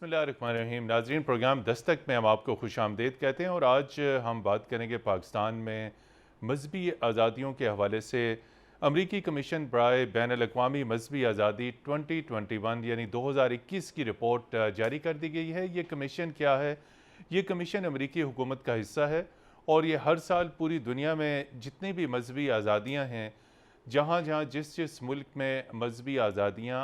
बिस्मिल्लाहिर्रहमानिर्रहीम। नाजरीन, प्रोग्राम दस्तक में हम आपको खुशामदीद कहते हैं और आज हम बात करेंगे पाकिस्तान में मजहबी आज़ादियों के हवाले से। अमरीकी कमीशन बराए बैन अल-अक़वामी मजहबी आज़ादी 2021 यानी 2021 की रिपोर्ट जारी कर दी गई है। ये कमीशन क्या है? ये कमीशन अमरीकी हुकूमत का हिस्सा है और ये हर साल पूरी दुनिया में जितनी भी मजहबी आज़ादियाँ हैं, जहाँ जहाँ जिस जिस मुल्क में मजहबी आज़ादियाँ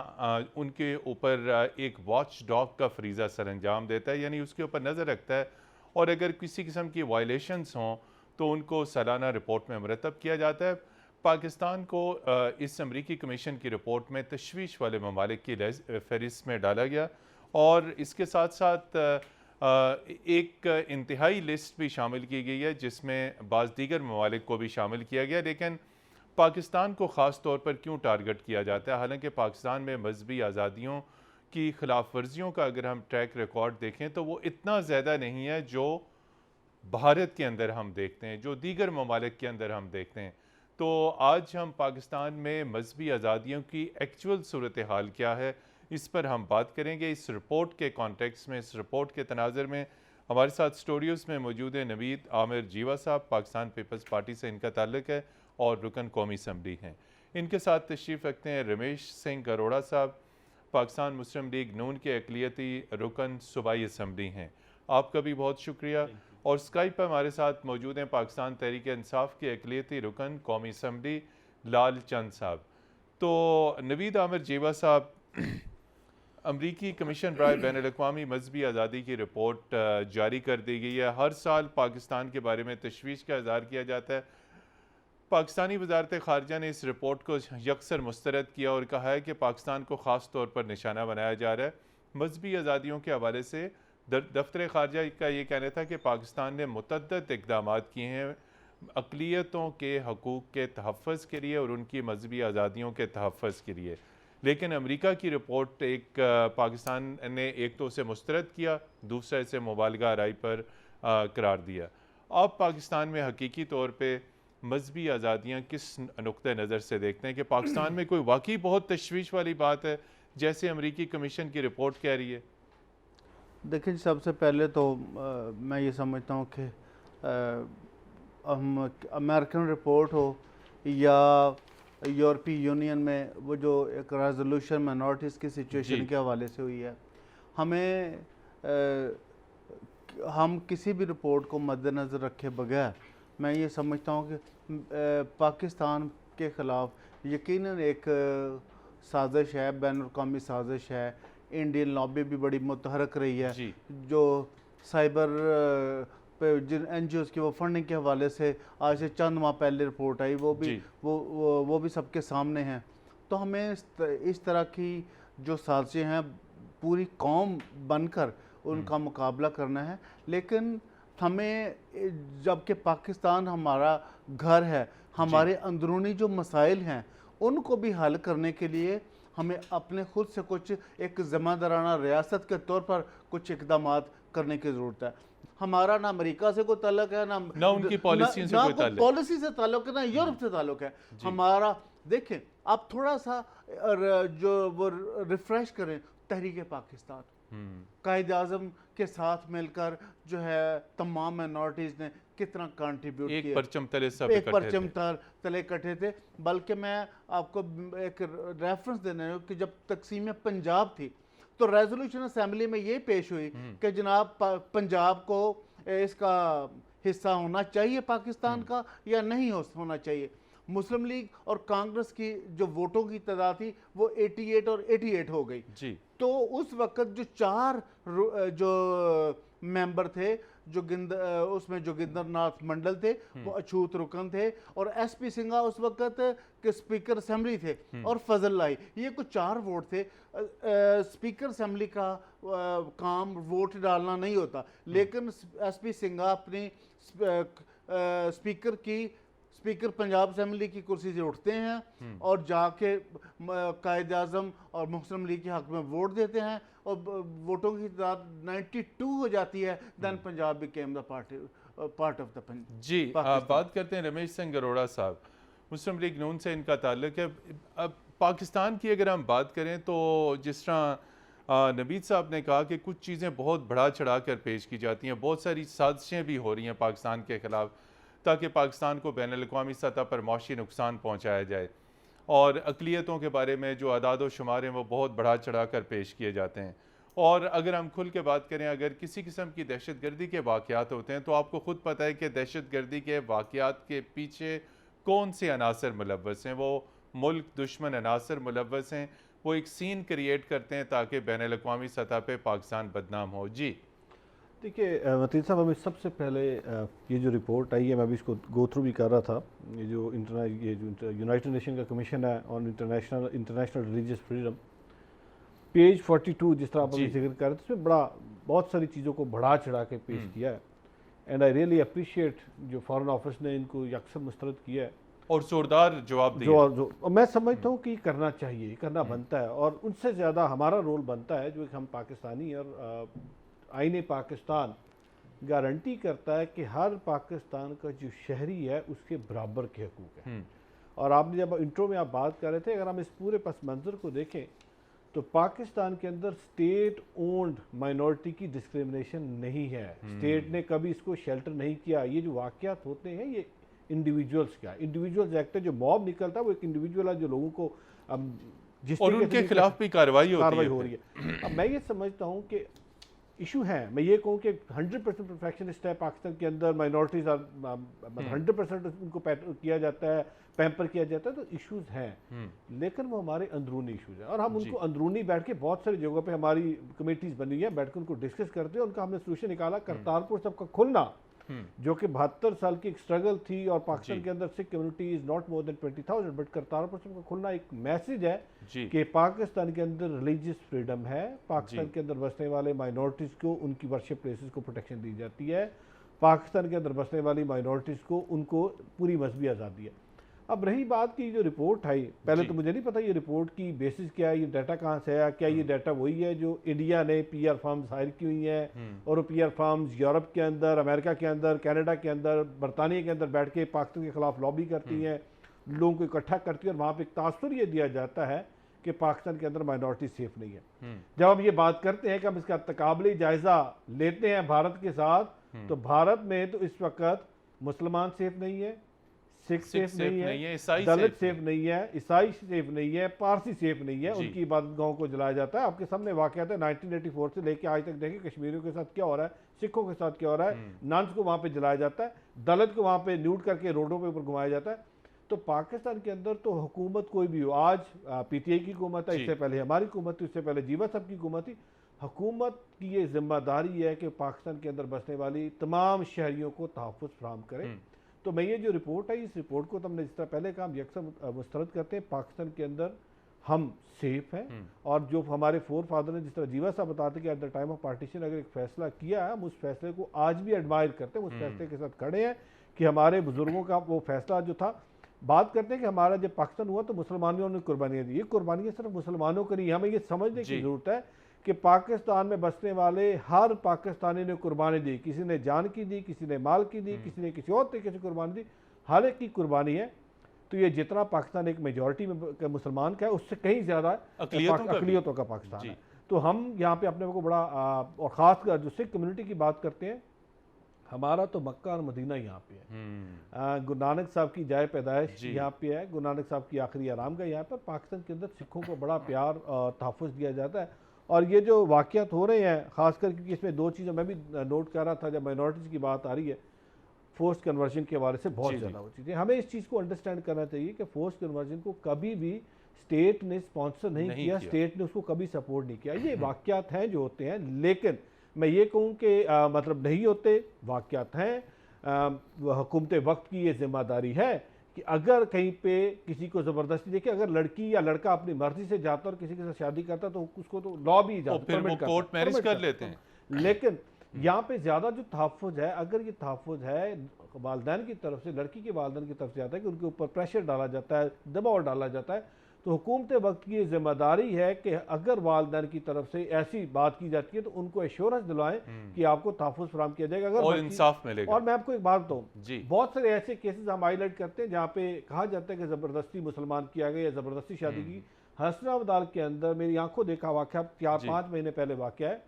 उनके ऊपर एक वॉच डॉग का फरीज़ा सर अंजाम देता है, यानी उसके ऊपर नज़र रखता है और अगर किसी किस्म की वायलेशंस हों तो उनको सालाना रिपोर्ट में मरतब किया जाता है। पाकिस्तान को इस अमरीकी कमीशन की रिपोर्ट में तशवीश वाले ममालिक की फहरिस्त में डाला गया और इसके साथ साथ एक इंतहाई लिस्ट भी शामिल की गई है जिसमें बाज़ दीगर ममालिक को भी शामिल किया गया। लेकिन पाकिस्तान को ख़ास तौर पर क्यों टारगेट किया जाता है? हालांकि पाकिस्तान में मजहबी आज़ादियों की खिलाफ वर्जियों का अगर हम ट्रैक रिकॉर्ड देखें तो वो इतना ज़्यादा नहीं है जो भारत के अंदर हम देखते हैं, जो दीगर ममालिक के अंदर हम देखते हैं। तो आज हम पाकिस्तान में मजहबी आज़ादियों की एक्चुअल सूरत हाल क्या है, इस पर हम बात करेंगे। इस रिपोर्ट के कॉन्टेक्स्ट में, इस रिपोर्ट के तनाज़र में हमारे साथ स्टूडियोज़ में मौजूद है नवीद आमिर जीवा साहब, पाकिस्तान पीपल्स पार्टी से इनका ताल्लुक़ है और रुकन कौमी असम्बली हैं। इनके साथ तशरीफ़ रखते हैं रमेश सिंह अरोड़ा साहब, पाकिस्तान मुस्लिम लीग नून के अक़लियती रुकन सूबाई असम्बली हैं। आपका भी बहुत शुक्रिया। और स्काइप पर हमारे साथ मौजूद हैं पाकिस्तान तहरीक इंसाफ के अक़लियती रुकन कौमी असम्बली लाल चंद साहब। तो नवीद आमिर जीवा साहब, अमरीकी कमीशन बराए बैन अल-अक़वामी मजहबी आज़ादी की रिपोर्ट जारी कर दी गई है। हर साल पाकिस्तान के बारे में तशवीश का इज़हार किया जाता है। पाकिस्तानी वज़ारत ख़ारिजा ने इस रिपोर्ट को यकसर मुस्तरद किया और कहा है कि पाकिस्तान को ख़ास तौर पर निशाना बनाया जा रहा है। मजहबी आज़ादियों के हवाले से दफ्तर ख़ारिजा का ये कहना था कि पाकिस्तान ने मुतअद्दिद इक़दामात किए हैं अक़लियतों के हकूक़ के तहफ़्फ़ुज़ के लिए और उनकी मजहबी आज़ादियों के तहफ़्फ़ुज़ के लिए। लेकिन अमेरिका की रिपोर्ट पाकिस्तान ने एक तो उसे मुस्तरद किया, दूसरा इसे मुबालगा आराई पर करार दिया। अब पाकिस्तान में हकीकी तौर पर मजहबी आज़ादियाँ किस नुक्ते नज़र से देखते हैं कि पाकिस्तान में कोई वाकई बहुत तशवीश वाली बात है जैसे अमरीकी कमीशन की रिपोर्ट कह रही है? देखिए, सबसे पहले तो मैं ये समझता हूँ कि हम अमेरिकन रिपोर्ट हो या यूरोपीय यूनियन में वो जो एक रेजोल्यूशन माइनॉरिटीज़ की सिचुएशन के हवाले से हुई है, हमें हम किसी भी रिपोर्ट को मद्देनज़र रखे बगैर मैं ये समझता हूँ कि पाकिस्तान के ख़िलाफ़ यकीनन एक साजिश है, बैनुल-अक़वामी साजिश है। इंडियन लॉबी भी बड़ी मुतहरक रही है, जो साइबर पे जिन NGOs की वो फंडिंग के हवाले से आज से चंद माह पहले रिपोर्ट आई, वो भी सबके सामने हैं। तो हमें इस तरह की जो साजिशें हैं पूरी कौम बनकर उनका मुकाबला करना है। लेकिन हमें, जबकि पाकिस्तान हमारा घर है, हमारे अंदरूनी जो मसाइल हैं उनको भी हल करने के लिए हमें अपने खुद से कुछ एक ज़िम्मेदाराना रियासत के तौर पर कुछ इक़दामात करने की ज़रूरत है। हमारा ना अमेरिका से कोई ताल्लुक़ है, ना उनकी पॉलिसी से कोई पॉलिसी से ताल्लुक़ है, ना यूरोप से ताल्लुक़ है हमारा। देखें, आप थोड़ा सा जो वो रिफ़्रेश करें तहरीक पाकिस्तान, कायद आज़म के साथ मिलकर जो है तमाम माइनॉरिटीज़ ने कितना कंट्रीब्यूट किया, एक परचम तले इकट्ठे थे। बल्कि मैं आपको एक रेफरेंस देने हूँ कि जब तकसीम पंजाब थी तो रेजोल्यूशन असेंबली में ये पेश हुई कि जनाब पंजाब को इसका हिस्सा होना चाहिए पाकिस्तान का या नहीं होना चाहिए। मुस्लिम लीग और कांग्रेस की जो वोटों की तादाद थी वो 88 और 88 हो गई जी। तो उस वक्त जो 4 जो मेंबर थे, उसमें जोगिंदर नाथ मंडल थे, वो अछूत रुकन थे, और SP सिंघा उस वक्त के स्पीकर असेंबली थे, और फजल लाई, ये कुछ 4 वोट थे। स्पीकर असेंबली का काम वोट डालना नहीं होता, लेकिन SP सिंघा अपनी स्पीकर पंजाब असेंबली की कुर्सी से उठते हैं और जाके कायद आज़म और मुस्लिम लीग के हक में वोट देते हैं और वोटों की तादाद 92 हो जाती है। Then Punjab became the part of the Punjab. जी, बात करते हैं रमेश सिंह अरोड़ा साहब, मुस्लिम लीग नून से इनका ताल्लुक है। अब पाकिस्तान की अगर हम बात करें तो जिस तरह नबीद साहब ने कहा कि कुछ चीज़ें बहुत बढ़ा चढ़ा कर पेश की जाती हैं, बहुत सारी साजिशें भी हो रही हैं पाकिस्तान के ख़िलाफ़ ताकि पाकिस्तान को बैनुल-अक़वामी सतह पर मौशी नुकसान पहुँचाया जाए। और अक़लियतों के बारे में जो अदाद व शुमार हैं वो बहुत बढ़ा चढ़ा कर पेश किए जाते हैं। और अगर हम खुल के बात करें, अगर किसी किस्म की दहशत गर्दी के वाक़यात होते हैं तो आपको ख़ुद पता है कि दहशत गर्दी के वाक़यात के पीछे कौन से अनासर मुलव्वस हैं। वो मुल्क दुश्मन अनासर मुलव्वस हैं, वो एक सीन क्रिएट करते हैं ताकि बैनुल-अक़वामी सतह पे पाकिस्तान बदनाम हो। जी देखिए मतीन साहब, हमें सबसे पहले ये जो रिपोर्ट आई है, मैं भी इसको गो थ्रू भी कर रहा था। ये जो यूनाइटेड नेशन का कमीशन है on international religious freedom, page 42 जिस तरह आप अभी जिक्र कर रहे थे, उसमें बहुत सारी चीज़ों को बढ़ा चढ़ा के पेश किया है। एंड आई रियली अप्रिशिएट जो फॉरेन ऑफिस ने इनको यकसर मुस्तरद किया है और जोरदार जवाब दिया। जो और मैं समझता हूँ कि करना चाहिए, करना बनता है, और उनसे ज़्यादा हमारा रोल बनता है जो हम पाकिस्तानी, और आईने पाकिस्तान गारंटी करता है कि हर पाकिस्तान का जो शहरी है उसके बराबर के हकूक़ हैं। और आपने जब इंट्रो में आप बात कर रहे थे, अगर हम इस पूरे पस मंज़र को देखें तो पाकिस्तान के अंदर स्टेट ओन्ड माइनॉरिटी की डिस्क्रिमिनेशन नहीं है। स्टेट ने कभी इसको शेल्टर नहीं किया। ये जो वाक़यात होते हैं ये इंडिविजुअल्स का, इंडिविजुअल्स एक्ट है, जो मॉब निकलता है वो एक इंडिविजुअल है जो लोगों को जिस और उनके खिलाफ भी कार्रवाई हो रही है। अब मैं ये समझता हूँ कि इशू है, मैं ये कहूँ कि 100% परफेक्शनिस्ट है पाकिस्तान के अंदर, माइनॉरिटीज़ 100% उनको किया जाता है, पैम्पर किया जाता है, तो इश्यूज हैं, लेकिन वो हमारे अंदरूनी इश्यूज हैं, और हम उनको अंदरूनी बैठ के बहुत सारी जगहों पे हमारी कमेटीज बनी है, बैठ कर उनको डिस्कस करते हैं। उनका हमने सोल्यूशन निकाला। करतारपुर सबका खुलना, जो कि 72 साल की एक स्ट्रगल थी, और पाकिस्तान के अंदर Sikh community is not more than 20,000, but Kartarpur सबका खुलना एक मैसेज है कि पाकिस्तान के अंदर रिलीजियस फ्रीडम है, पाकिस्तान के अंदर बसने वाले माइनॉरिटीज़ को उनकी वर्शिप प्लेसेस को प्रोटेक्शन दी जाती है, पाकिस्तान के अंदर बसने वाली माइनॉरिटीज़ को उनको पूरी मजहबी आज़ादी है। अब रही बात की जो रिपोर्ट आई, पहले तो मुझे नहीं पता ये रिपोर्ट की बेसिस क्या है, ये डाटा कहाँ से आया, क्या ये डाटा वही है जो इंडिया ने PR फर्म्स हायर की हुई हैं, और वो PR फर्म्स यूरोप के अंदर, अमेरिका के अंदर, कनाडा के अंदर, बरतानिया के अंदर बैठ के पाकिस्तान के खिलाफ लॉबी करती हैं, लोगों को इकट्ठा करती है, और वहाँ पर एक तासुर ये दिया जाता है कि पाकिस्तान के अंदर माइनॉरिटी सेफ नहीं है। जब हम ये बात करते हैं कि हम इसका तकाबली जायजा लेते हैं भारत के साथ, तो भारत में तो इस वक्त मुसलमान सेफ नहीं है, सिख सेफ नहीं है, दलित सेफ नहीं है, ईसाई सेफ नहीं है, पारसी सेफ नहीं है, उनकी इबादतगाहों को जलाया जाता है। आपके सामने वाक़यात है 1984 से लेके आज तक, देखिए कश्मीरियों के साथ क्या हो रहा है, सिखों के साथ क्या हो रहा है, नन्स को वहाँ पे जलाया जाता है, दलित को वहाँ पे न्यूड करके रोडों पे ऊपर घुमाया जाता है। तो पाकिस्तान के अंदर तो हुकूमत कोई भी हो, आज PTI की हुकूमत है, इससे पहले हमारी हुकूमत थी, उससे पहले जीवा साहब की हुकूमत थी। हुकूमत की ये जिम्मेदारी है कि पाकिस्तान के अंदर बसने वाली तमाम शहरियों को तहफ़्फ़ुज़ फराहम करें। तो मैं ये जो रिपोर्ट है, इस रिपोर्ट को तो हमने जिस तरह पहले कहा, हम यकसर मुस्तरद करते हैं, पाकिस्तान के अंदर हम सेफ हैं, और जो हमारे फोर फादर ने, जिस तरह जीवा साहब बताते कि at the time of partition अगर एक फैसला किया है, हम उस फैसले को आज भी एडमायर करते हैं, उस फैसले के साथ खड़े हैं कि हमारे बुजुर्गों का वो फैसला जो था। बात करते हैं कि हमारा जब पाकिस्तान हुआ तो मुसलमानों ने कुर्बानियाँ दी, ये कुर्बानियाँ सिर्फ मुसलमानों को नहीं, हमें ये समझने की ज़रूरत है कि पाकिस्तान में बसने वाले हर पाकिस्तानी ने कुर्बानी दी, किसी ने जान की दी, किसी ने माल की दी, किसी ने किसी और तरीके से कुर्बानी दी, हर एक की कुर्बानी है। तो ये जितना पाकिस्तान एक मेजॉरिटी में मुसलमान का है, उससे कहीं ज़्यादा अक़लियतों का पाकिस्तान है। तो हम यहाँ पे अपने को बड़ा और ख़ासकर जो सिख कम्युनिटी की बात करते हैं, हमारा तो मक्का और मदीना यहाँ पे है, गुरु नानक साहब की जाए पैदाइश यहाँ पे है, गुरु नानक साहब की आखिरी आराम गाह यहाँ पर। पाकिस्तान के अंदर सिखों को बड़ा प्यार और तहफ़्फ़ुज़ दिया जाता है। और ये जो वाक़यात हो रहे हैं, ख़ासकर क्योंकि इसमें दो चीज़ें मैं भी नोट कर रहा था, जब माइनॉरिटीज़ की बात आ रही है, फोर्स कन्वर्जन के हवाले से बहुत ज़्यादा हो चीज़ें। हमें इस चीज़ को अंडरस्टैंड करना चाहिए कि फोर्स कन्वर्जन को कभी भी स्टेट ने स्पॉन्सर नहीं किया, स्टेट ने उसको कभी सपोर्ट नहीं किया। ये वाक़यात हैं जो होते हैं, लेकिन मैं ये कहूँ कि मतलब नहीं होते, वाक़यात हैं। हुकूमत वक्त की ये जिम्मेदारी है कि अगर कहीं पे किसी को ज़बरदस्ती, देखिए अगर लड़की या लड़का अपनी मर्जी से जाता और किसी के साथ शादी करता तो उसको तो लॉ भी कोर्ट मैरिज कर लेते हैं। लेकिन यहाँ पे ज़्यादा जो तहफ़्फ़ुज़ है, अगर ये तहफ़्फ़ुज़ है वालिदैन की तरफ से, लड़की के वालिदैन की तरफ से आता है कि उनके ऊपर प्रेशर डाला जाता है, दबाव डाला जाता है, तो हुकूमत वक्त की जिम्मेदारी है कि अगर वालिदैन की तरफ से ऐसी बात की जाती है तो उनको एश्योरेंस दिलवाएं कि आपको तहफ़्फ़ुज़ फराहम किया जाएगा, अगर और इंसाफ मिलेगा। और मैं आपको एक बात बताऊँ, बहुत सारे ऐसे केसेस हम हाईलाइट करते हैं जहाँ पे कहा जाता है कि ज़बरदस्ती मुसलमान किया गया या ज़बरदस्ती शादी की। हसनाबाद के अंदर मेरी आंखों देखा वाक़या 4-5 जी। महीने पहले वाक़या है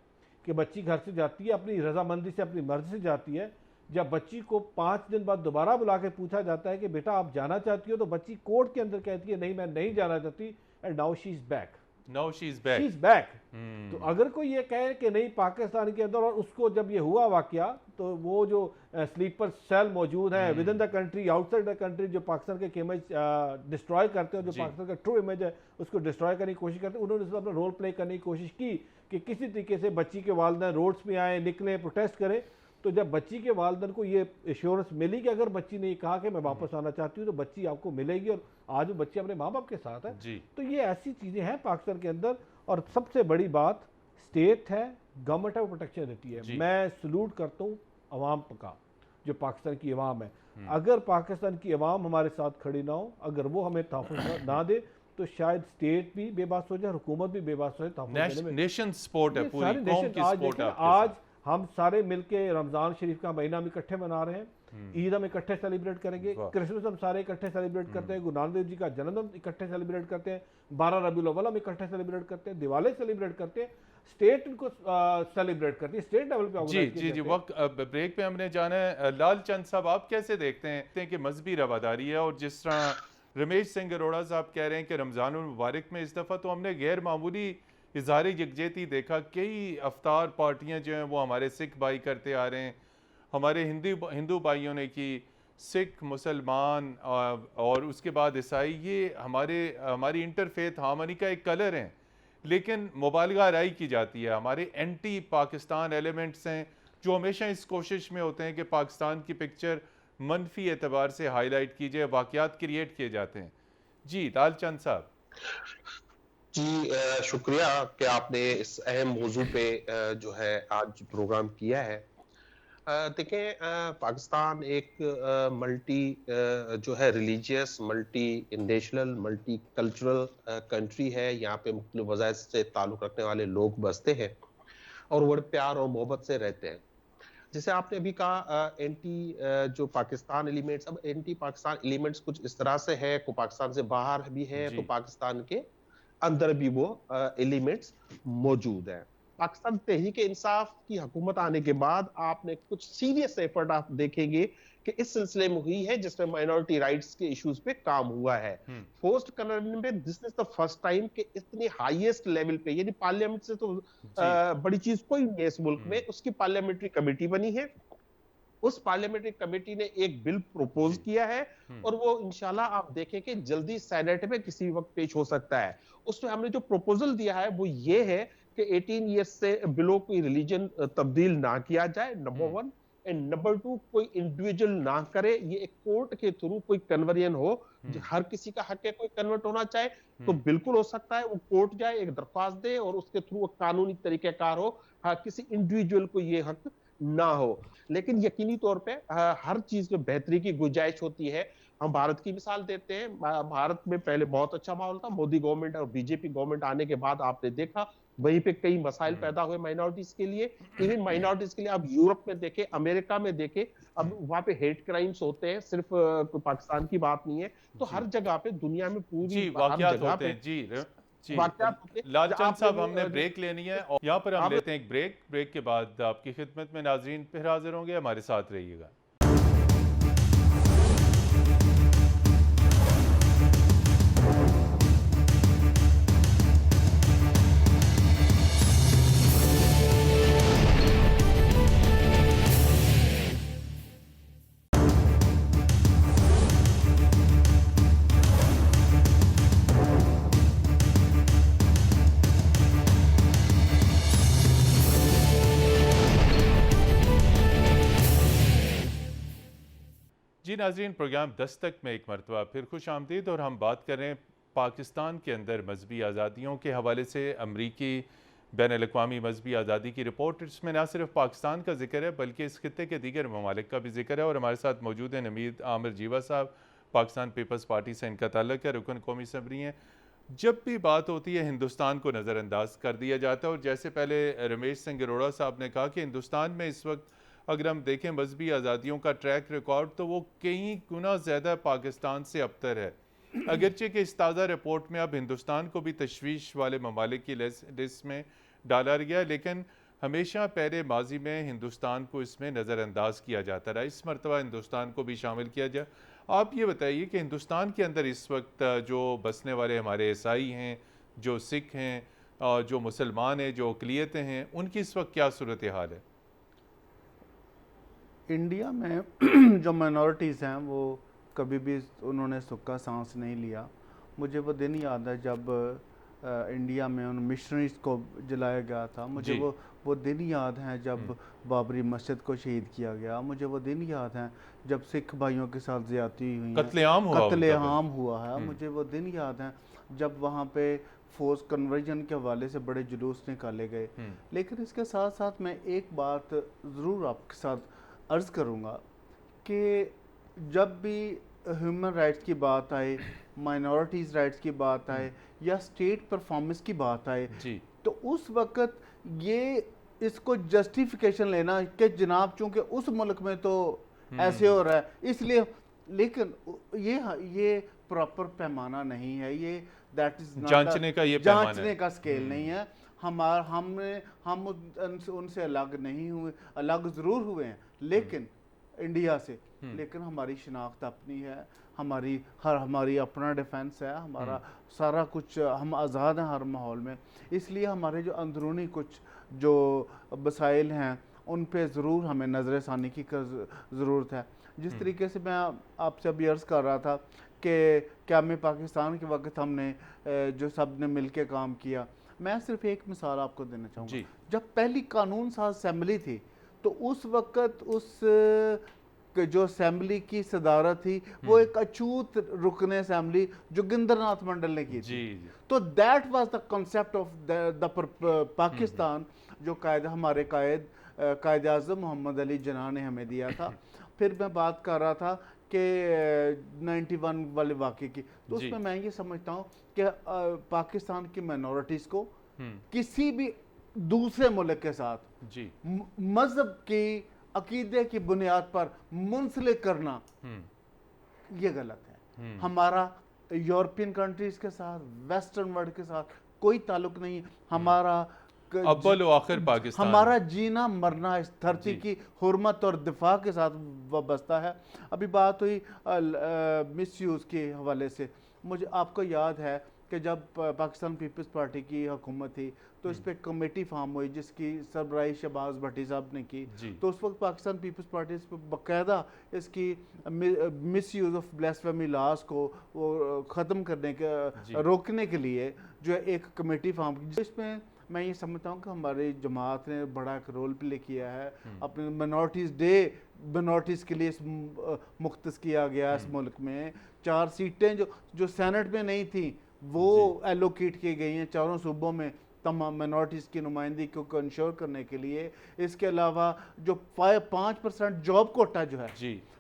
कि बच्ची घर से जाती है, अपनी रजामंदी से, अपनी मर्ज़ी से जाती है। जब बच्ची को 5 दिन बाद दोबारा बुला के पूछा जाता है कि बेटा आप जाना चाहती हो, तो बच्ची कोर्ट के अंदर कहती है नहीं मैं नहीं जाना चाहती, and now she is back. Now she is she back. Is back. तो अगर कोई ये कहे कि नहीं पाकिस्तान के अंदर, और उसको जब ये हुआ वाक़या, तो वो जो स्लीपर सेल मौजूद है with in the country, outside the country, जो पाकिस्तान के इमेज डिस्ट्रॉय करते हैं, जो जी। पाकिस्तान का ट्रू इमेज है उसको डिस्ट्रॉय करने की कोशिश करते हैं, उन्होंने अपना रोल प्ले करने की कोशिश की कि किसी तरीके से बच्ची के वालिदैन रोड्स में आए, निकले, प्रोटेस्ट करें। तो जब बच्ची के वालिदैन को ये एश्योरेंस मिली कि अगर बच्ची ने ये कहा कि मैं वापस आना चाहती हूँ तो बच्ची आपको मिलेगी, और आज वो बच्ची अपने माँ बाप के साथ है। जी। तो ये ऐसी चीज़ें हैं पाकिस्तान के अंदर। और सबसे बड़ी बात, स्टेट है, गवर्नमेंट है, वो प्रोटेक्शन देती है। जी। मैं सलूट करता हूँ अवाम का, जो पाकिस्तान की अवाम है। अगर पाकिस्तान की अवाम हमारे साथ खड़ी ना हो, अगर वो हमें तहफ़्फ़ुज़ ना दे, तो शायद स्टेट भी बेबस हो जाए, हुकूमत भी बेबस हो जाए तहफ़्फ़ुज़ देने में। नेशन सपोर्ट है, ये पूरी सारी कौम नेशन की आज सपोर्ट देखें, है आपके आज साथ। हम सारे मिलके रमज़ान शरीफ का महीना हम इकट्ठे मना रहे हैं, ईद हम इकट्ठे सेलिब्रेट करेंगे, वाह। क्रिसमस हम सारे इकट्ठे सेलिब्रेट करते हैं, गुरु नानक देव जी का जन्मदिन इकट्ठे सेलिब्रेट करते हैं, 12 रबीउल अव्वल हम इकट्ठे सेलिब्रेट करते हैं, दिवाली सेलिब्रेट करते हैं। स्टेट इनको सेलिब्रेट करती है, स्टेट लेवल पे जी ऑर्गेनाइज जी किए जी। जाते हैं। वक्त अब ब्रेक पे हमने जाना है। लाल चंद साहब, आप कैसे देखते हैं कि मजहबी रवादारी है, और जिस तरह रमेश सिंह अरोड़ा साहब कह रहे हैं कि रमज़ान मुबारक में इस दफ़ा तो हमने गैर मामूली इजहार यकजहती देखा, कई अफ्तार पार्टियां जो हैं वो हमारे सिख भाई करते आ रहे हैं, हमारे हिंदू भाइयों ने की, सिख, मुसलमान और उसके बाद ईसाई, ये हमारी इंटरफेथ हार्मनी का एक कलर है। लेकिन मुबालगा राई की जाती है, हमारे एंटी पाकिस्तान एलिमेंट्स हैं जो हमेशा इस कोशिश में होते हैं कि पाकिस्तान की पिक्चर मनफी एतबार से हाईलाइट की जाए, वाक़यात क्रिएट किए जाते हैं। जी लालचंद साहब। जी शुक्रिया कि आपने इस अहम मौजू पे जो है आज प्रोग्राम किया है। देखें, पाकिस्तान एक मल्टी जो है religious, multi national, multi cultural country है। यहाँ पे मुख्तलिफ वज़ाइफ से ताल्लुक़ रखने वाले लोग बसते हैं और बड़े प्यार और मोहब्बत से रहते हैं। जैसे आपने अभी कहा एंटी जो पाकिस्तान एलिमेंट्स, अब एंटी पाकिस्तान एलिमेंट्स कुछ इस तरह से है, को पाकिस्तान से बाहर भी है, तो जी। पाकिस्तान के अंदर भी वो एलिमेंट्स मौजूद है। पाकिस्तान तहरीक इंसाफ की हुकूमत आने के बाद आपने कुछ सीरियस एफर्ट आप देखेंगे कि इस सिलसिले में हुई है, जिसमें माइनॉरिटी राइट्स के इश्यूज पे काम हुआ है। फोर्स्ड कन्वर्जन में this is the first time कि इतने हाईएस्ट लेवल पे, यानी पार्लियामेंट से तो बड़ी चीज कोई नहीं है इस मुल्क में, उसकी पार्लियामेंट्री कमेटी बनी है। उस पार्लियामेंट्री कमेटी ने एक बिल प्रपोज किया है और वो इंशाल्लाह आप देखें कि जल्दी सेनेट में किसी वक्त पेश हो सकता है। उसमें हमने जो प्रपोजल दिया है वो ये है कि 18 ईयर्स से बिलो कोई रिलीजन तब्दील ना किया जाए, नंबर 1, एंड नंबर 2 कोई इंडिविजुअल ना करे, ये एक कोर्ट के थ्रू कोई कन्वर्जन हो। हर किसी का हक है कोई कन्वर्ट होना चाहे तो बिल्कुल हो सकता है, वो कोर्ट जाए, एक दरख्वास्त दे और उसके थ्रू कानूनी तरीकेकार हो। हाँ, किसी इंडिविजुअल को ये हक ना हो। लेकिन यकीनी तौर पे हर चीज में बेहतरी की गुंजाइश होती है। हम भारत की मिसाल देते हैं, भारत में पहले बहुत अच्छा माहौल था, मोदी गवर्नमेंट और बीजेपी गवर्नमेंट आने के बाद आपने देखा वहीं पे कई मसाइल पैदा हुए माइनॉरिटीज के लिए, इवन माइनॉरिटीज के लिए। आप यूरोप में देखें, अमेरिका में देखें, अब वहां पे हेट क्राइम्स होते हैं, सिर्फ पाकिस्तान की बात नहीं है। तो हर जगह पे दुनिया में पूरी जी हर वाक़यात जगह होते पे हैं। जी जी वाक़यात होते हैं। लालचंद साहब, आपने हमने ब्रेक लेनी है और यहाँ पर हम आप- लेते हैं एक ब्रेक के बाद आपकी खिदमत में नाजरीन फिर हाजिर होंगे, हमारे साथ रहिएगा। जी नाज़रीन, प्रोग्राम दस्तक में एक मरतबा फिर खुश आमदीद, और हम बात कर रहे हैं पाकिस्तान के अंदर मजहबी आज़ादियों के हवाले से। अमरीकी बैनुल-अक़वामी मजहबी आज़ादी की रिपोर्ट, इसमें न सिर्फ पाकिस्तान का जिक्र है बल्कि इस खित्ते के दीगर ममालिक का भी जिक्र है। और हमारे साथ मौजूद हैं नमीद आमिर जीवा साहब, पाकिस्तान पीपल्स पार्टी से इनका ताल्लुक है, रुकन कौमी असम्बली हैं। जब भी बात होती है हिंदुस्तान को नज़रअंदाज कर दिया जाता है, और जैसे पहले रमेश सिंह अरोड़ा साहब ने कहा कि हिंदुस्तान में इस वक्त अगर हम देखें मजहबी आज़ादियों का ट्रैक रिकॉर्ड तो वो कई गुना ज़्यादा पाकिस्तान से अबतर है। अगरचे कि इस ताज़ा रिपोर्ट में अब हिंदुस्तान को भी तशवीश वाले ममालिक की लिस्ट में डाला गया, लेकिन हमेशा पहले माजी में हिंदुस्तान को इसमें नज़रअंदाज किया जाता रहा। इस मरतबा हिंदुस्तान को भी शामिल किया जाए। आप ये बताइए कि हिंदुस्तान के अंदर इस वक्त जो बसने वाले हमारे ईसाई हैं, जो सिख हैं, जो मुसलमान हैं, जो अक़लियतें हैं, उनकी इस वक्त क्या सूरत हाल है? इंडिया में जो माइनॉरिटीज़ हैं वो कभी भी उन्होंने सूखा सांस नहीं लिया। मुझे वो दिन याद है जब इंडिया में उन मिशनरीज को जलाया गया था। मुझे वो दिन याद हैं जब बाबरी मस्जिद को शहीद किया गया। मुझे वो दिन याद हैं जब सिख भाइयों के साथ ज़्यादती हुई, कत्लेआम हुआ है। मुझे वो दिन याद हैं जब वहाँ पे फोर्स कन्वर्जन के हवाले से बड़े जुलूस निकाले गए। लेकिन इसके साथ साथ मैं एक बात ज़रूर आपके साथ अर्ज़ करूँगा कि जब भी ह्यूमन राइट्स की बात आए, माइनॉरिटीज़ राइट्स की बात आए या स्टेट परफॉर्मेंस की बात आए, तो उस वक़्त ये इसको जस्टिफिकेशन लेना कि जनाब चूँकि उस मुल्क में तो ऐसे हो रहा है इसलिए, लेकिन ये प्रॉपर पैमाना नहीं है, ये दैट इज़ जांचने का स्केल नहीं है। हम उनसे अलग नहीं हुए, अलग ज़रूर हुए हैं लेकिन इंडिया से, लेकिन हमारी शनाख्त अपनी है, हमारी अपना डिफेंस है, हमारा सारा कुछ, हम आज़ाद हैं हर माहौल में। इसलिए हमारे जो अंदरूनी कुछ जो मसाइल हैं उन पे ज़रूर हमें नज़र षानी की ज़रूरत है। जिस तरीके से मैं आपसे अभी अर्ज़ कर रहा था कि क्या में पाकिस्तान के वक्त हमने जो सब ने मिल के काम किया, मैं सिर्फ एक मिसाल आपको देना चाहूँगा। जब पहली कानून साज असम्बली थी तो उस वक़्त उस जो असम्बली की सदारत थी वो एक अछूत रुकन असम्बली जोगिंद्रनाथ मंडल ने की थी। तो that was the concept of the Pakistan जो हमारे कायद आज़म मोहम्मद अली जिन्ना ने हमें दिया था। फिर मैं बात कर रहा था कि 91 वाले वाक़े की, तो उसमें मैं ये समझता हूँ कि पाकिस्तान की माइनॉरिटीज़ को किसी भी दूसरे मुल्क के साथ मज़हब की अकीदे की बुनियाद पर मुंसलिक करना ये गलत है। हमारा यूरोपियन कंट्रीज़ के साथ, वेस्टर्न वर्ल्ड के साथ कोई ताल्लुक नहीं। हमारा अव्वल व आखिर पाकिस्तान, हमारा जीना मरना इस धरती की हुर्मत और दिफा के साथ वाबस्ता है। अभी बात हुई मिसयूज़ के हवाले से, मुझे आपको याद है कि जब पाकिस्तान पीपल्स पार्टी की हुकूमत थी तो इस पर कमेटी फॉर्म हुई जिसकी सरबराही शहबाज भट्टी साहब ने की। तो उस वक्त पाकिस्तान पीपल्स पार्टी इस पर बाकायदा इसकी misuse of blasphemy laws को ख़त्म करने के रोकने के लिए जो है एक कमेटी फॉर्म की, जिसमें मैं ये समझता हूँ कि हमारी जमात ने बड़ा एक रोल प्ले किया है। अपने मिनॉरिटीज़ के लिए मुख्तस किया गया इस मुल्क में। 4 सीटें जो सेनेट में नहीं थी वो एलोकेट की गई हैं चारों सूबों में तमाम मिनॉरिटीज़ की नुमाइंदगी को इंश्योर करने के लिए। इसके अलावा जो 5% जॉब कोटा जो है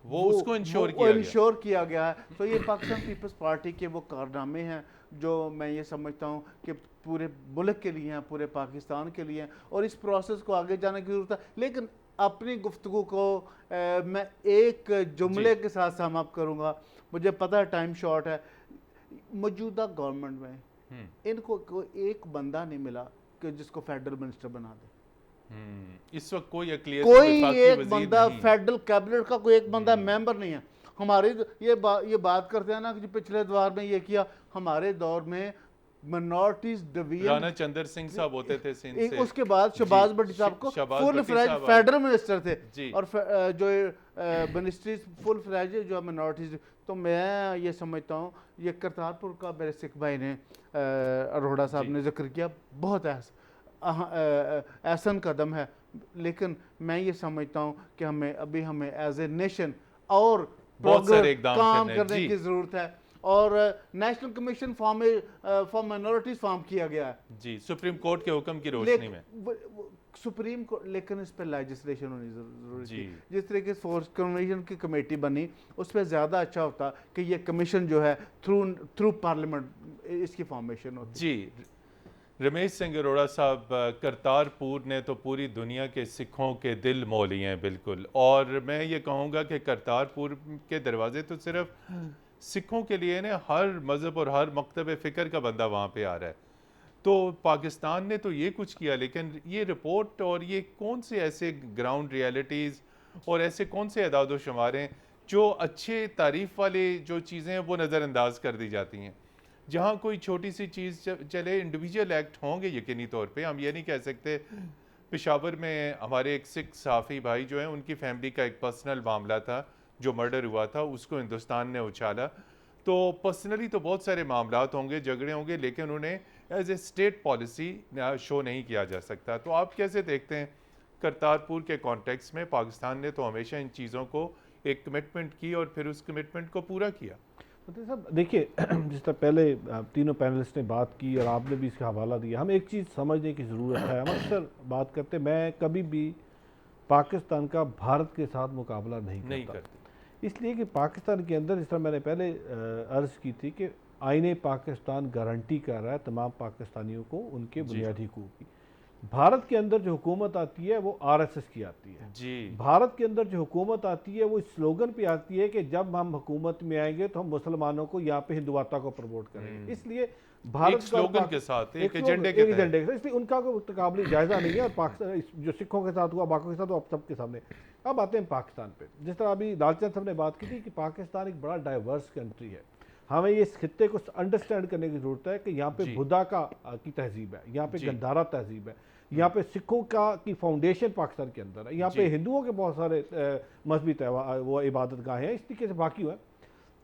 वो उसको इंश्योर किया गया है। तो ये पाकिस्तान पीपल्स पार्टी के वो कारनामे हैं जो मैं ये समझता हूँ कि पूरे मुल्क के लिए हैं, पूरे पाकिस्तान के लिए हैं, और इस प्रोसेस को आगे जाने की ज़रूरत है। लेकिन अपनी गुफ्तगू को मैं एक जुमले के साथ सम अप करूँगा। मुझे पता है टाइम शॉर्ट है। मौजूदा गवर्नमेंट में इनको कोई एक बंदा नहीं मिला कि जिसको फेडरल मिनिस्टर बना दे। इस वक्त कोई एक बंदा फेडरल कैबिनेट का कोई एक बंदा मेंबर नहीं है। हमारे ये बात करते हैं ना कि पिछले दौर में ये किया, हमारे दौर में मिनॉरिटीज डिवीजन राणा चंद्र सिंह साहब होते थे सिंध से, उसके बाद शहबाज भट्टी साहब को फुल फ्लैज फेडरल मिनिस्टर थे और जो मिनिस्ट्रीज फुल फ्लैज जो मिनॉरिटीज। तो मैं ये समझता हूँ ये करतारपुर का मेरे सिख भाई ने अरोड़ा साहब ने जिक्र किया, बहुत एहसन कदम है। लेकिन मैं ये समझता हूँ कि हमें एज ए नेशन और काम करने की ज़रूरत है। और national commission for minorities form किया गया है सुप्रीम कोर्ट के हुक्म की रोशनी में। सुप्रीम कोर्ट, लेकिन इस पर लेजिस्लेशन होनी जरूरी थी। जिस तरीके से फोर्स कन्वर्जन की कमेटी बनी उस पर ज़्यादा अच्छा होता कि ये कमीशन जो है थ्रू पार्लियामेंट इसकी फॉर्मेशन होती। रमेश सिंह अरोड़ा साहब, करतारपुर ने तो पूरी दुनिया के सिखों के दिल मोह लिए हैं बिल्कुल, और मैं ये कहूँगा कि करतारपुर के दरवाजे तो सिर्फ सिखों के लिए ना हर मज़हब और हर मकतब फ़िक्र का बंदा वहाँ पे आ रहा है। तो पाकिस्तान ने तो ये कुछ किया, लेकिन ये रिपोर्ट और ये कौन से ऐसे ग्राउंड रियलिटीज़ और ऐसे कौन से अदाद व शुमार हैं जो अच्छे तारीफ़ वाले जो चीज़ें हैं वो नज़रअंदाज कर दी जाती हैं। जहाँ कोई छोटी सी चीज़ चले, इंडिविजुअल एक्ट होंगे यकीनी तौर पे, हम ये नहीं कह सकते। पेशावर में हमारे एक सिख सहाफ़ी भाई जो हैं, उनकी फैमिली का एक पर्सनल मामला था, जो मर्डर हुआ था, उसको हिंदुस्तान ने उछाला। तो पर्सनली तो बहुत सारे मामलात होंगे, झगड़े होंगे, लेकिन उन्हें as a state policy show नहीं किया जा सकता। तो आप कैसे देखते हैं करतारपुर के कॉन्टेक्स्ट में पाकिस्तान ने तो हमेशा इन चीज़ों को एक कमिटमेंट की और फिर उस कमिटमेंट को पूरा किया। मतलब साहब देखिए, जिस तरह पहले तीनों पैनलिस्ट ने बात की और आपने भी इसका हवाला दिया, हम एक चीज़ समझने की ज़रूरत है। हम अक्सर बात करते, मैं कभी भी पाकिस्तान का भारत के साथ मुकाबला नहीं करता। इसलिए कि पाकिस्तान के अंदर, जिस तरह मैंने पहले अर्ज़ की थी कि आईने पाकिस्तान गारंटी कर रहा है तमाम पाकिस्तानियों को उनके बुनियादी हकूक़ की। भारत के अंदर जो हुकूमत आती है वो आरएसएस की आती है जी। भारत के अंदर जो हुकूमत आती है वो इस स्लोगन पे आती है कि जब हम हुकूमत में आएंगे तो हम मुसलमानों को यहाँ पे हिंदुवाता को प्रमोट करेंगे। इसलिए भारत एक स्लोगन के साथ, एक एजेंडे के साथ, इसलिए उनका कोई मुकाबले जायजा नहीं है। और पाकिस्तान जो सिखों के साथ हुआ, बाकी के साथ हुआ, सबके सामने। अब आते हैं पाकिस्तान पे। जिस तरह अभी लालचंद साहब ने बात की थी कि पाकिस्तान एक बड़ा डाइवर्स कंट्री है, हमें ये इस खित्ते को अंडरस्टैंड करने की जरूरत है कि यहाँ पे बुद्धा की तहजीब है, यहाँ पे गंधारा तहजीब है, यहाँ पे सिखों की फाउंडेशन पाकिस्तान के अंदर है, यहाँ पे हिंदुओं के बहुत सारे मजहबी वो इबादत गाहें हैं, इस तरीके से बाकी हुआ।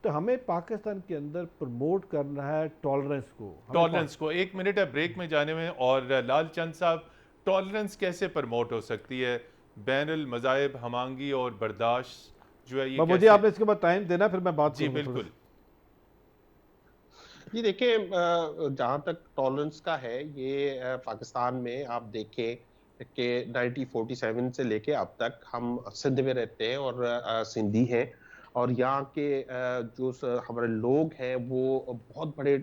तो हमें पाकिस्तान के अंदर प्रमोट करना है टॉलरेंस को। 1 मिनट है ब्रेक में जाने में। और लालचंद साहब, टॉलरेंस कैसे प्रमोट हो सकती है? बैनुल मज़ाहिब हमांगी और बर्दाश्त जो है, ये मुझे आपने इसके बाद टाइम देना, फिर मैं बात जी बिल्कुल। जी देखिए, जहाँ तक टॉलरेंस का है, ये पाकिस्तान में आप देखें कि 1947 से लेके अब तक हम सिंध में रहते हैं और सिंधी हैं, और यहाँ के जो हमारे लोग हैं वो बहुत बड़े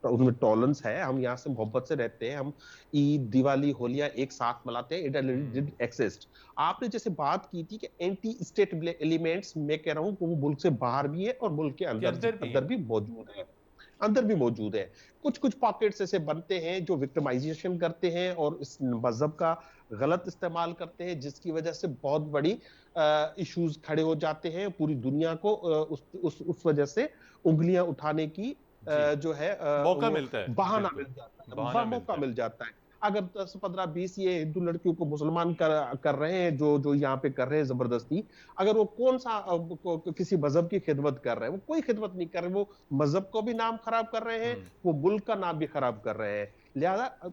उनमें टॉलरेंस है। हम यहाँ से मोहब्बत से रहते हैं, हम ईद, दिवाली, होलियाँ एक साथ मनाते हैं। It did exist. आपने जैसे बात की थी कि एंटी स्टेट एलिमेंट्स, मैं कह रहा हूँ वो मुल्क से बाहर भी है और मुल्क के अंदर भी मौजूद है, कुछ कुछ पॉकेट्स ऐसे बनते हैं जो विक्टिमाइजेशन करते हैं और इस मजहब का गलत इस्तेमाल करते हैं, जिसकी वजह से बहुत बड़ी इश्यूज खड़े हो जाते हैं। पूरी दुनिया को उस वजह से उंगलियां उठाने की जो है मौका मिलता है, बहाना मिल जाता है। अगर 10, 15, 20 ये हिंदू लड़कियों को मुसलमान कर रहे हैं, जो यहाँ पे कर रहे हैं जबरदस्ती, अगर वो कौन सा किसी मजहब की खिदमत कर रहे हैं? वो कोई खिदमत नहीं कर रहे, वो मजहब को भी नाम खराब कर रहे हैं, वो मुल्क का नाम भी खराब कर रहे हैं। लिहाजा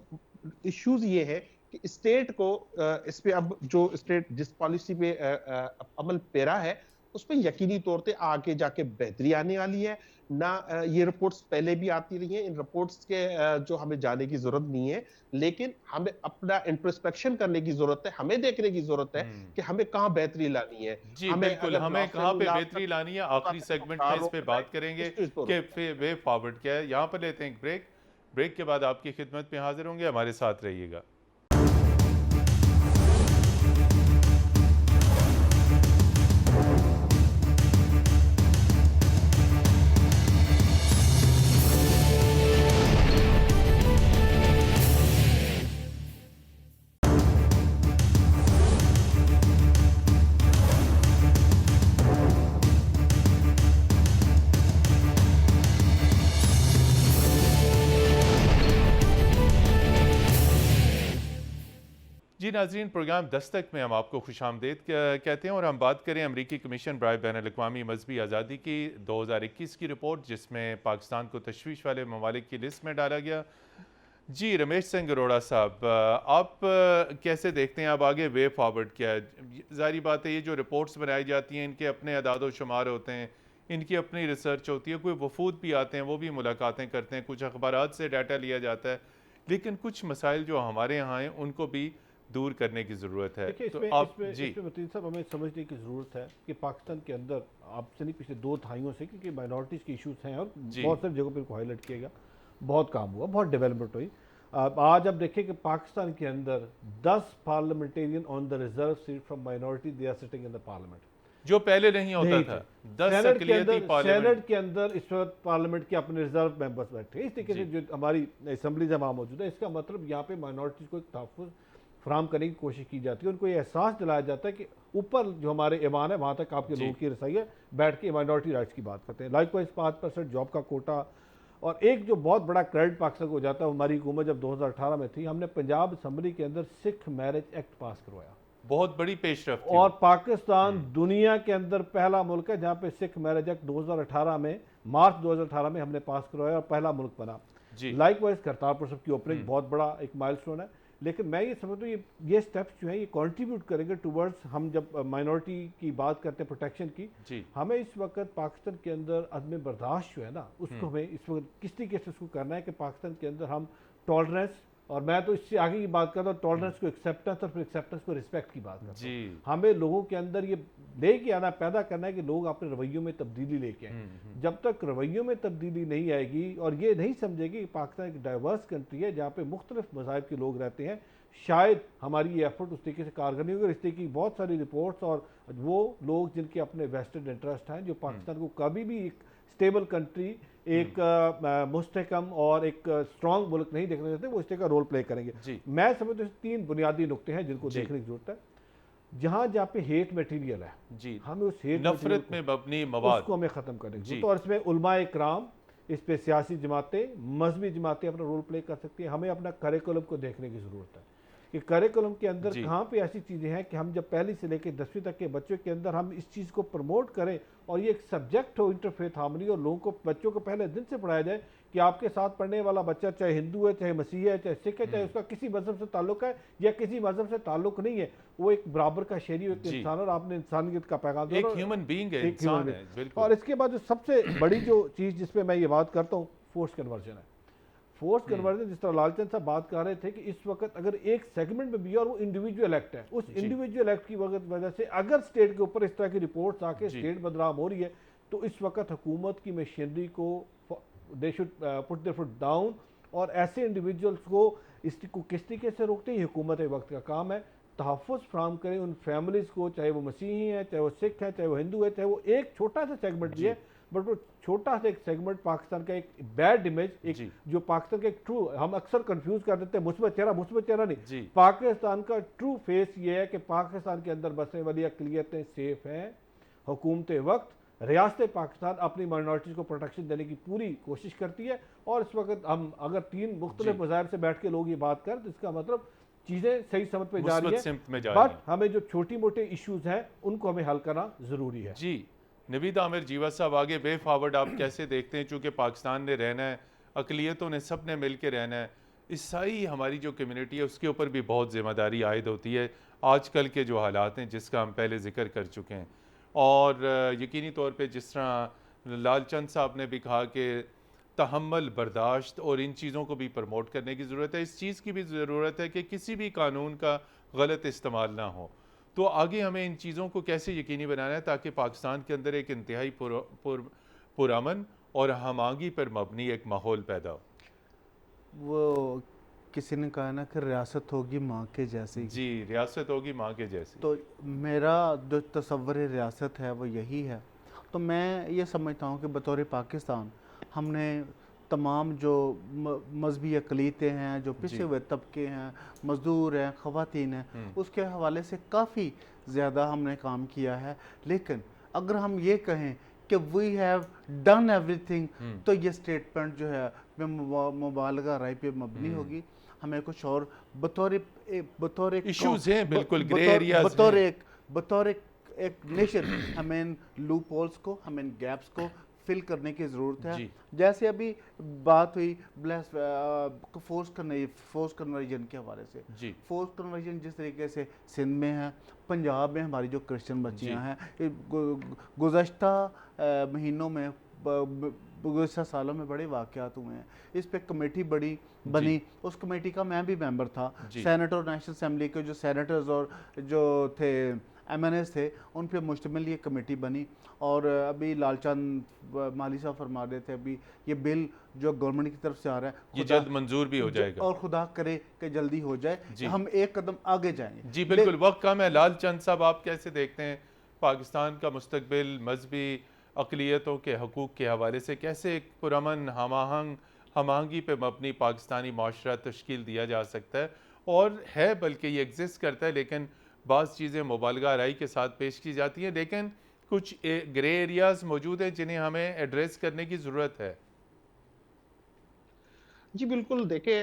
इश्यूज ये है कि स्टेट को इस पे, अब जो स्टेट जिस पॉलिसी पे अमल पेरा है, उस पर यकीनी तौर पे आगे जाके बेहतरी आने वाली है ना। ये रिपोर्ट्स पहले भी आती रही हैं, इन रिपोर्ट्स के जो हमें जाने की जरूरत नहीं है, लेकिन हमें अपना इंट्रोस्पेक्शन करने की जरूरत है। हमें देखने की जरूरत है कि हमें कहाँ बेहतरी लानी है। जी बिल्कुल, हमें कहाँ पे बेहतरी लानी है, आखिरी सेगमेंट में इस पे बात करेंगे कि वे फॉरवर्ड क्या है। यहाँ पर लेते हैं एक ब्रेक के बाद आपकी खिदमत में हाजिर होंगे, हमारे साथ रहिएगा। जी नाज़रीन, प्रोग्राम दस्तक में हम आपको खुशामदीद कहते हैं और हम बात करें अमरीकी कमीशन बराए बैनुल-अक़वामी मजहबी आज़ादी की 2021 की रिपोर्ट, जिसमें पाकिस्तान को तशवीश वाले ममालिक की लिस्ट में डाला गया। जी रमेश सिंह अरोड़ा साहब, आप कैसे देखते हैं, अब आगे वे फॉरवर्ड क्या है? ज़ाहिर बात है, ये जो रिपोर्ट्स बनाई जाती हैं, इनके अपने अदाद शुमार होते हैं, इनकी अपनी रिसर्च होती है, कोई वफूद भी आते हैं, वो भी मुलाकातें करते हैं, कुछ अखबारात से डाटा लिया जाता है, लेकिन कुछ मसाइल जो हमारे यहाँ हैं उनको भी दूर करने की ज़रूरत है। तो आप इसमें साहब हमें समझने की ज़रूरत है कि पाकिस्तान के अंदर आपसे नहीं, पिछले 2 दहाइयों से, क्योंकि माइनॉरिटीज़ के इश्यूज हैं और बहुत सारी जगहों पर इनको हाईलाइट किएगा, बहुत काम हुआ, बहुत डेवलपमेंट हुई। आज आप देखें कि पाकिस्तान के अंदर 10 parliamentarian on the reserve seat from minority, they are sitting in the parliament. जो पहले नहीं होता नहीं था। थे। 10 सेनेट के अक़लियती अंदर पार्लियामेंट के अंदर इस वक्त पार्लियामेंट के अपने रिजर्व मेंबर्स बैठे हैं। इस तरीके से जो हमारी असेंबली जब वहाँ मौजूद है, इसका मतलब यहाँ पे माइनॉरिटीज़ को एक तहफ़्फ़ुज़ फराहम करने की कोशिश की जाती है। उनको ये एहसास दिलाया जाता है कि ऊपर जो हमारे ईमान है वहाँ तक आपके लोगों की रसाई है, बैठ के माइनॉरिटी राइट्स की बात करते हैं। लाइकवाइज 5% जॉब का कोटा, और एक जो बहुत बड़ा क्रेडिट पाकिस्तान को जाता है, हमारी हुकूमत जब 2018 में थी, हमने पंजाब असम्बली के अंदर सिख मैरिज एक्ट पास करवाया। बहुत बड़ी पेशरफ्त थी। और पाकिस्तान दुनिया के अंदर पहला मुल्क है जहाँ पे सिख मैरिज एक्ट 2018 में, मार्च 2018 में हमने पास करवाया और पहला मुल्क बना। लाइकवाइज करतारपुर साहिब की ओपनिंग बहुत बड़ा एक माइलस्टोन है। लेकिन मैं ये समझता हूँ ये स्टेप्स जो हैं ये कंट्रीब्यूट करेंगे टुवर्ड्स, हम जब माइनॉरिटी की बात करते हैं प्रोटेक्शन की, हमें इस वक्त पाकिस्तान के अंदर अदम बर्दाश्त जो है ना, उसको हमें इस वक्त किस तरीके से उसको करना है कि पाकिस्तान के अंदर हम टॉलरेंस, और मैं तो इससे आगे की बात करता हूँ टॉलरेंस को एक्सेप्टेंस, और फिर एक्सेप्टेंस को रिस्पेक्ट की बात करता हूँ। हमें लोगों के अंदर ये लेके आना, पैदा करना है कि लोग अपने रवैयों में तब्दीली लेके आए। जब तक रवैयों में तब्दीली नहीं आएगी और ये नहीं समझेगी कि पाकिस्तान एक डाइवर्स कंट्री है जहाँ पे मुख्तलिफ मज़ाहिब के लोग रहते हैं, शायद हमारी ये एफर्ट उस तरीके से कारगर नहीं होगी। इस तरीके की बहुत सारी रिपोर्ट्स और वो लोग जिनके अपने वेस्टेड इंटरेस्ट हैं, जो पाकिस्तान को कभी भी एक स्टेबल कंट्री, एक मुस्तहकम और एक स्ट्रॉन्ग मुल्क नहीं देखना चाहते, वो इस तरह का रोल प्ले करेंगे। मैं समझता हूँ 3 बुनियादी नुक्ते हैं जिनको देखने की जरूरत है। जहाँ पे हेट मटेरियल है, हमें उस हेट नफरत में मबनी मवाद उसको हमें ख़त्म करने, तो और इसमें उलमा इकराम, इस पे सियासी जमातें, मजहबी जमातें अपना रोल प्ले कर सकती हैं। हमें अपना करिकुलम को देखने की ज़रूरत है कि करिकुलम के अंदर कहाँ पे ऐसी चीज़ें हैं कि हम जब पहली से लेकर 10वीं तक के बच्चों के अंदर हम इस चीज़ को प्रमोट करें और ये एक सब्जेक्ट हो इंटरफेथ हार्मनी, और लोगों को, बच्चों को पहले दिन से पढ़ाया जाए कि आपके साथ पढ़ने वाला बच्चा चाहे हिंदू है, चाहे मसीह है, चाहे सिख है, चाहे उसका किसी मजहब से ताल्लुक है या किसी मजहब से ताल्लुक नहीं है, वो एक बराबर का शहरी, एक इंसान, और आपने इंसानियत का पैगाम दिया, एक ह्यूमन बीइंग है, इंसान है, बिल्कुल। और इसके बाद जो सबसे बड़ी जो चीज़ जिस पे मैं ये बात करता हूँ, फोर्स कन्वर्जन है। फोर्स कन्वर्जन, जिस तरह लालचंद साहब बात कर रहे थे कि इस वक्त अगर एक सेगमेंट में भी, और वो इंडिविजुअल एक्ट है, उस इंडिविजुअल एक्ट की वजह से अगर स्टेट के ऊपर इस तरह की रिपोर्ट्स आके स्टेट बदनाम हो रही है, तो इस वक्त हुकूमत की मशीनरी को they should put there foot down, और ऐसे इंडिविजुअल्स को इसको किस तरीके से रोकते हैं, हुकूमत वक्त का काम है। तहफ़्फ़ुज़ फराहम करें उन फैमिलीज़ को, चाहे वो मसीही हैं, चाहे वो सिख हैं, चाहे वो हिंदू है, चाहे वो एक छोटा सा सेगमेंट भी है, बट वो छोटा सा एक सेगमेंट पाकिस्तान का एक बैड इमेज, एक जो पाकिस्तान का एक ट्रू, हम अक्सर कंफ्यूज कर देते हैं मुस्बत चेहरा नहीं, पाकिस्तान का ट्रू फेस ये है कि पाकिस्तान के अंदर बसने वाली अक़लियतें सेफ हैं। हुकूमत वक्त रियासत पाकिस्तान अपनी माइनॉरिटीज़ को प्रोटेक्शन देने की पूरी कोशिश करती है, और इस वक्त हम अगर 3 मुख्तलिफ मज़ाहिब से बैठ के लोग ये बात करें तो इसका मतलब चीज़ें सही समझ पे जा रही है, बट हमें जो छोटी मोटे इश्यूज़ हैं उनको हमें हल करना ज़रूरी है। जी नवीद आमिर जीवा साहब, आगे वे फॉरवर्ड आप कैसे देखते हैं? चूँकि पाकिस्तान ने रहना है, अक़लियतों ने सब ने मिल के रहना है, ईसाई हमारी जो कम्यूनिटी है उसके ऊपर भी बहुत ज़िम्मेदारी आयद होती है आजकल के जो हालात हैं जिसका हम पहले ज़िक्र कर चुके हैं। और यकीनी तौर पे जिस तरह लालचंद साहब ने भी कहा कि तहम्मुल, बर्दाश्त और इन चीज़ों को भी प्रमोट करने की ज़रूरत है। इस चीज़ की भी ज़रूरत है कि किसी भी कानून का गलत इस्तेमाल ना हो। तो आगे हमें इन चीज़ों को कैसे यकीनी बनाना है ताकि पाकिस्तान के अंदर एक इंतहाई पुरअमन और हमागी पर मबनी एक माहौल पैदा हो। वो किसी ने कहा ना कि रियासत होगी माँ के जैसी। जी, रियासत होगी माँ के जैसी। तो मेरा जो तसव्वुर रियासत है वो यही है। तो मैं ये समझता हूँ कि बतौर पाकिस्तान हमने तमाम जो मजहबी अक़लियतें हैं, जो पिछड़े हुए तबके हैं, मज़दूर हैं, ख़वातीन हैं, उसके हवाले से काफ़ी ज़्यादा हमने काम किया है। लेकिन अगर हम ये कहें कि वी हैव डन एवरीथिंग, तो ये स्टेटमेंट जो है मुबालगा राय पे मबनी होगी। हमें कुछ और बतौर इश्यूज हैं, बिल्कुल ग्रे एरियाज हैं। बतौर एक नेशन हमें इन लूप होल्स को, हमें इन गैप्स को फिल करने की ज़रूरत है। जैसे अभी बात हुई फोर्स कन्वर्जन के हवाले से, फोर्स कन्वर्जन जिस तरीके से सिंध में है, पंजाब में हमारी जो क्रिश्चियन बच्चियां हैं, गुज़श्ता महीनों में, गुज़श्ता सालों में बड़े वाक़यात हुए हैं। इस पे कमेटी बनी, उस कमेटी का मैं भी मेंबर था। सेनेट और नेशनल असेंबली के जो सेनेटर्स और जो थे MNAs थे, उन पे मुश्तमिल ये कमेटी बनी। और अभी लालचंद माली साहब फरमा रहे थे, अभी ये बिल जो गवर्नमेंट की तरफ से आ रहा है ये जल्द मंजूर भी हो जाएगा, और खुदा करे कि जल्दी हो जाए, हम एक कदम आगे जाएंगे। जी बिल्कुल, वक्त कम है। लालचंद साहब, आप कैसे देखते हैं पाकिस्तान का मुस्तकबिल मजहबी अक़लियतों के हकूक़ के हवाले से कैसे एक पुरअमन हमआहंगी पे मबनी पाकिस्तानी माशरा तश्कील दिया जा सकता है, और है बल्कि ये एग्जिस्ट करता है, लेकिन बाज़ चीज़ें मुबालगा आराई के साथ पेश की जाती हैं, लेकिन कुछ ग्रे एरियाज़ मौजूद हैं जिन्हें हमें एड्रेस करने की ज़रूरत है। जी बिल्कुल, देखिए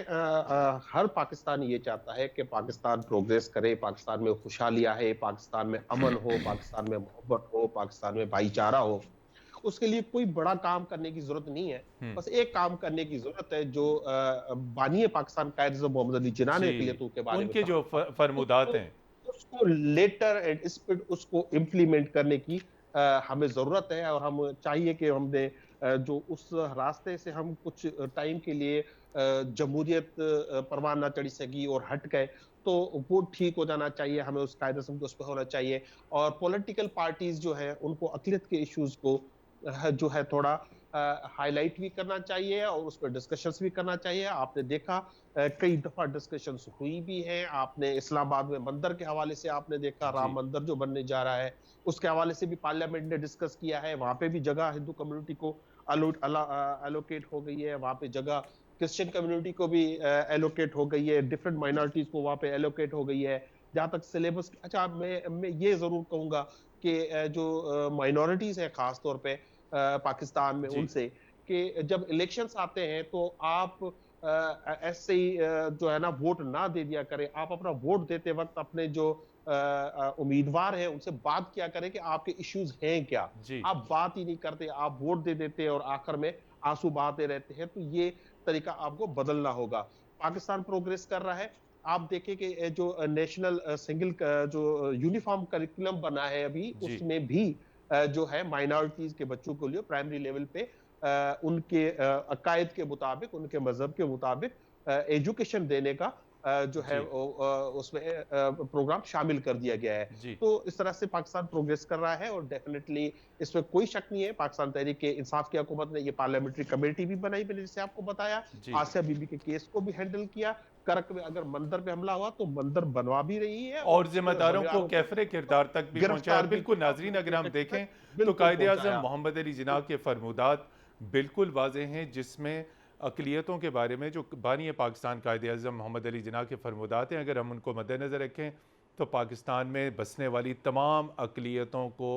हर पाकिस्तानी ये चाहता है कि पाकिस्तान प्रोग्रेस करे, पाकिस्तान में खुशहाली आए, पाकिस्तान में अमन हो, पाकिस्तान में मोहब्बत हो, पाकिस्तान में भाईचारा हो। उसके लिए कोई बड़ा काम करने की जरूरत नहीं है, बस एक काम करने की जरूरत है जो बानी पाकिस्तान कायद-ए-आज़म मोहम्मद अली जिन्ना ने अक़लियतों के बारे में उनके जो फरमुदात हैं उसको लेटर एंड स्पीड उसको इम्प्लीमेंट करने की हमें ज़रूरत है, और हम चाहिए कि हमने जो उस रास्ते से हम कुछ टाइम के लिए जमहूरियत परवान ना चढ़ी सकी और हट गए, तो वो ठीक हो जाना चाहिए। हमें उस कायदे-ए-आज़म को उस पे होना चाहिए, और पॉलिटिकल पार्टीज जो है उनको अक़लियत के इश्यूज को जो है थोड़ा हाईलाइट भी करना चाहिए और उस पर डिस्कशंस भी करना चाहिए। आपने देखा कई दफा डिस्कशंस हुई भी हैं। आपने इस्लामाबाद में मंदिर के हवाले से आपने देखा, राम मंदिर जो बनने जा रहा है उसके हवाले से भी पार्लियामेंट ने डिस्कस किया है। वहां पे भी जगह हिंदू कम्युनिटी को एलोकेट हो गई है, वहां पे जगह क्रिश्चियन कम्युनिटी को भी एलोकेट हो गई है, डिफरेंट माइनॉरिटीज को वहां पे एलोकेट हो गई है। जहां तक सिलेबस, अच्छा मैं ये जरूर कहूंगा कि जो माइनॉरिटीज है खास तौर पे पाकिस्तान में, उनसे कि जब इलेक्शंस आते हैं तो आप ऐसे ही जो है ना वोट ना दे दिया करें। आप अपना वोट देते वक्त अपने जो उम्मीदवार हैं उनसे बात किया करें कि आपके इश्यूज हैं क्या। आप बात ही नहीं करते, आप वोट दे देते और आखिर में आंसू बहाते रहते हैं। तो ये तरीका आपको बदलना होगा। पाकिस्तान प्रोग्रेस कर रहा है। आप देखें कि जो नेशनल सिंगल जो यूनिफॉर्म करिकुलम बना है अभी, उसमें भी जो है माइनॉरिटीज के बच्चों के लिए प्राइमरी लेवल पे उनके अकायद के मुताबिक, उनके मजहब के मुताबिक एजुकेशन देने का जो है उसमें प्रोग्राम शामिल कर दिया गया है। तो इस तरह से पाकिस्तान प्रोग्रेस कर रहा है और डेफिनेटली इसमें कोई शक नहीं है। पाकिस्तान तहरीक इंसाफ की हुकूमत ने ये पार्लियामेंट्री कमेटी भी बनाई, मैंने जैसे आपको बताया, आसिया बीबी के केस को भी हैंडल किया। करक में अगर मंदिर पे हमला हुआ तो मंदिर बनवा भी रही है और जिम्मेदारों को कैफरे किरदार तक भी पहुंचाया। बिल्कुल नाजरीन, अगर हम देखें तो कायदे-ए-आज़म मोहम्मद अली जिन्ना के फरमुदात बिल्कुल वाज़ेह हैं, जिसमें अक़लियतों के बारे में जो बानी पाकिस्तान कायदे-ए-आज़म मोहम्मद अली जिन्ना के फरमुदात हैं, अगर हम उनको मद्देनज़र रखें तो पाकिस्तान में बसने वाली तमाम अक़लियतों को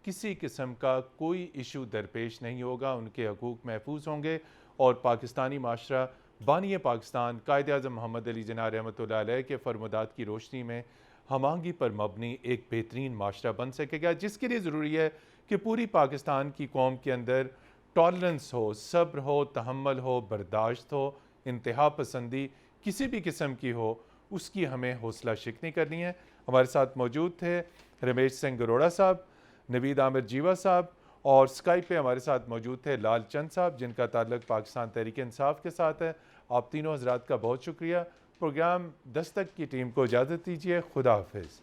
किसी किस्म का कोई इशू दरपेश नहीं होगा, उनके हकूक़ महफूज होंगे और पाकिस्तानी माशरा बानी पाकिस्तान कायदे-ए-आज़म मोहम्मद अली जिन्ना रहमतुल्लाह अलैह के फरमुदात की रोशनी में हमआहंगी पर मबनी एक बेहतरीन माशरा बन सकेगा, जिसके लिए ज़रूरी है कि पूरी पाकिस्तान की कौम के अंदर टॉलरेंस हो, सब्र हो, तहम्मुल हो, बर्दाश्त हो, इंतहा पसंदी किसी भी किस्म की हो, उसकी हमें हौसला शिकनी करनी है। हमारे साथ मौजूद थे रमेश सिंह गरोड़ा साहब, नवीद आमिर जीवा साहब, और स्काइप पे हमारे साथ मौजूद थे लाल चंद साहब, जिनका ताल्लुक पाकिस्तान तहरीक इंसाफ के साथ है। आप तीनों हज़रात का बहुत शुक्रिया। प्रोग्राम दस्तक की टीम को इजाज़त दीजिए। खुदा हाफिज़।